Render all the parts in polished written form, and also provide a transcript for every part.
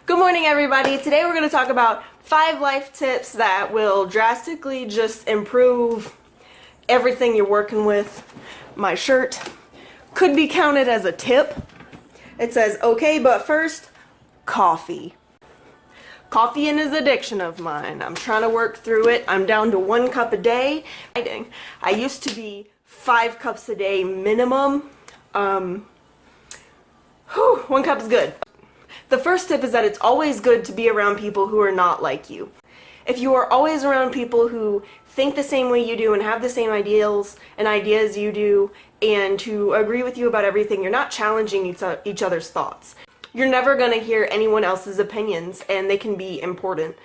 Good morning, everybody. Today we're going to talk about 5 life tips that will drastically just improve everything you're working with. My shirt could be counted as a tip. It says, okay, but first, coffee. Coffee is an addiction of mine. I'm trying to work through it. I'm down to 1 cup a day. I used to be 5 cups a day minimum. 1 cup is good. The first tip is that it's always good to be around people who are not like you. If you are always around people who think the same way you do and have the same ideals and ideas you do and who agree with you about everything, you're not challenging each other's thoughts. You're never going to hear anyone else's opinions, and they can be important.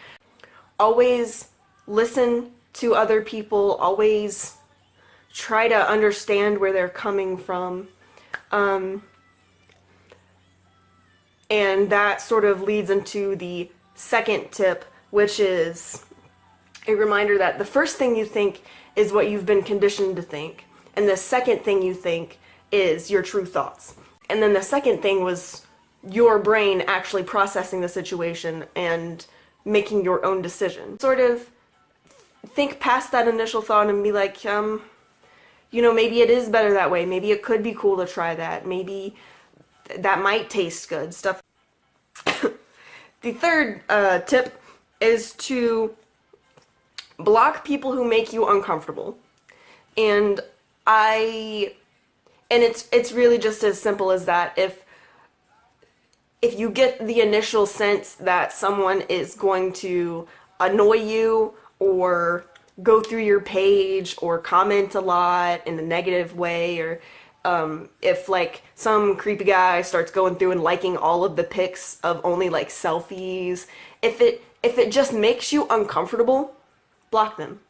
Always listen to other people. Always try to understand where they're coming from. And that sort of leads into the second tip, which is a reminder that the first thing you think is what you've been conditioned to think, and the second thing you think is your true thoughts. And then the second thing was your brain actually processing the situation and making your own decision. Sort of think past that initial thought and be like, maybe it is better that way. Maybe it could be cool to try that. Maybe that might taste good, stuff. The third tip is to block people who make you uncomfortable. And it's really just as simple as that. If you get the initial sense that someone is going to annoy you or go through your page or comment a lot in a negative way, or if like some creepy guy starts going through and liking all of the pics of only like selfies, if it just makes you uncomfortable, block them.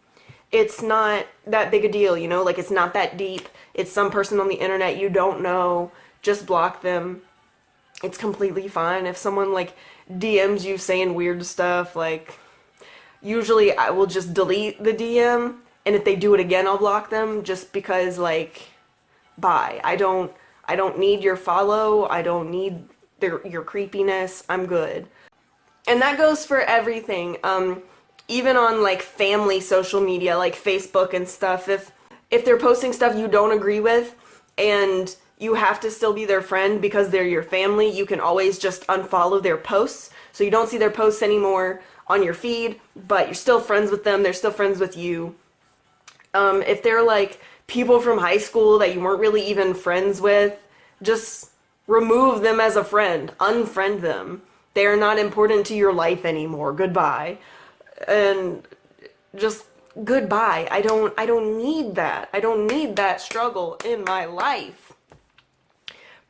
It's not that big a deal, like it's not that deep. It's some person on the internet you don't know. Just block them. It's completely fine. If someone like DMs you saying weird stuff, like usually I will just delete the DM, and if they do it again I'll block them, just because like bye. I don't need your follow. I don't need your creepiness. I'm good. And that goes for everything. Even on like family social media, like Facebook and stuff. If they're posting stuff you don't agree with and you have to still be their friend because they're your family, you can always just unfollow their posts. So you don't see their posts anymore on your feed, but you're still friends with them. They're still friends with you. If they're like people from high school that you weren't really even friends with, just remove them as a friend. Unfriend them. They are not important to your life anymore. Goodbye. And just goodbye. I don't need that. I don't need that struggle in my life.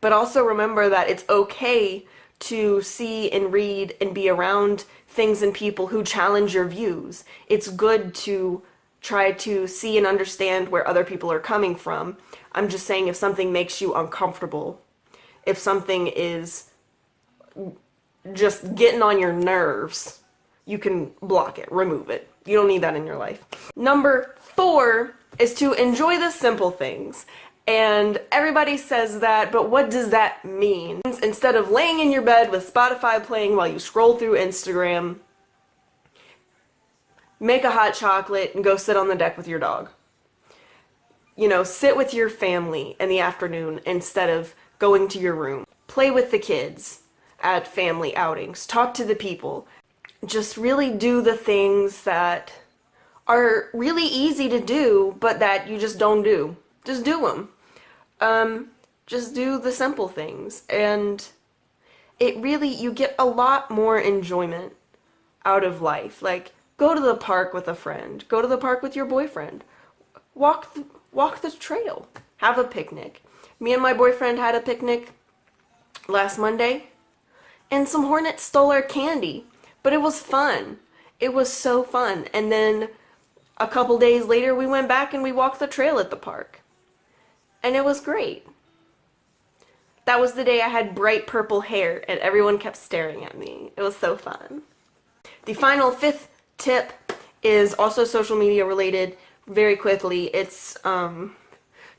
But also remember that it's okay to see and read and be around things and people who challenge your views. It's good to try to see and understand where other people are coming from. I'm just saying, if something makes you uncomfortable, if something is just getting on your nerves, you can block it, remove it. You don't need that in your life. Number 4 is to enjoy the simple things. And everybody says that, but what does that mean? Instead of laying in your bed with Spotify playing while you scroll through Instagram, make a hot chocolate and go sit on the deck with your dog. Sit with your family in the afternoon instead of going to your room. Play with the kids at family outings. Talk to the people. Just really do the things that are really easy to do, but that you just don't do. Just do them. Just do the simple things. And you get a lot more enjoyment out of life. Like, go to the park with a friend. Go to the park with your boyfriend. Walk the trail. Have a picnic. Me and my boyfriend had a picnic last Monday, and some hornets stole our candy. But it was fun. It was so fun. And then a couple days later, we went back and we walked the trail at the park. And it was great. That was the day I had bright purple hair and everyone kept staring at me. It was so fun. The final 5th tip is also social media related. Very quickly, it's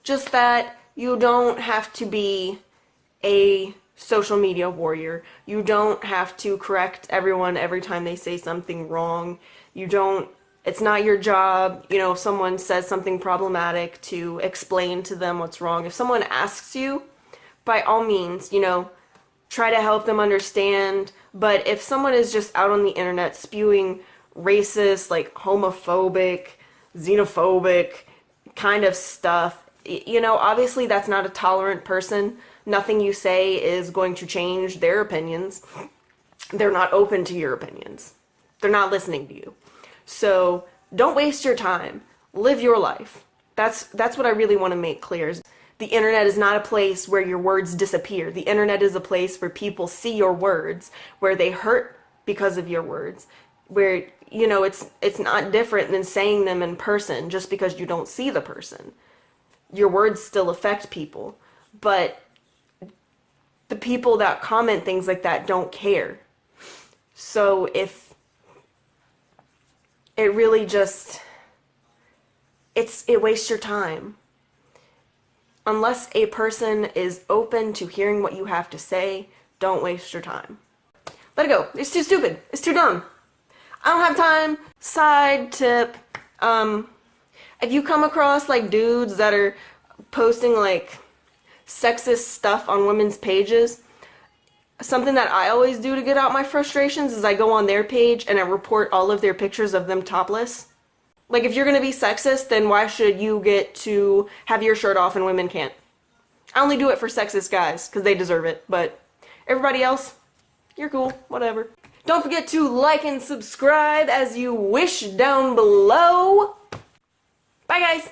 just that you don't have to be a social media warrior. You don't have to correct everyone every time they say something wrong. It's not your job, if someone says something problematic, to explain to them what's wrong. If someone asks you, by all means, try to help them understand. But if someone is just out on the internet spewing racist, like homophobic, xenophobic kind of stuff, obviously that's not a tolerant person. Nothing you say is going to change their opinions. They're not open to your opinions. They're not listening to you. So don't waste your time. Live your life. That's what I really want to make clear. The internet is not a place where your words disappear. The internet is a place where people see your words, where they hurt because of your words, where, it's not different than saying them in person just because you don't see the person. Your words still affect people, but the people that comment things like that don't care. So if it really just, it wastes your time. Unless a person is open to hearing what you have to say, don't waste your time. Let it go. It's too stupid. It's too dumb. I don't have time. Side tip. If you come across like dudes that are posting like sexist stuff on women's pages, something that I always do to get out my frustrations is I go on their page and I report all of their pictures of them topless. Like, if you're gonna be sexist, then why should you get to have your shirt off and women can't? I only do it for sexist guys, because they deserve it, but everybody else, you're cool, whatever. Don't forget to like and subscribe as you wish down below. Bye, guys!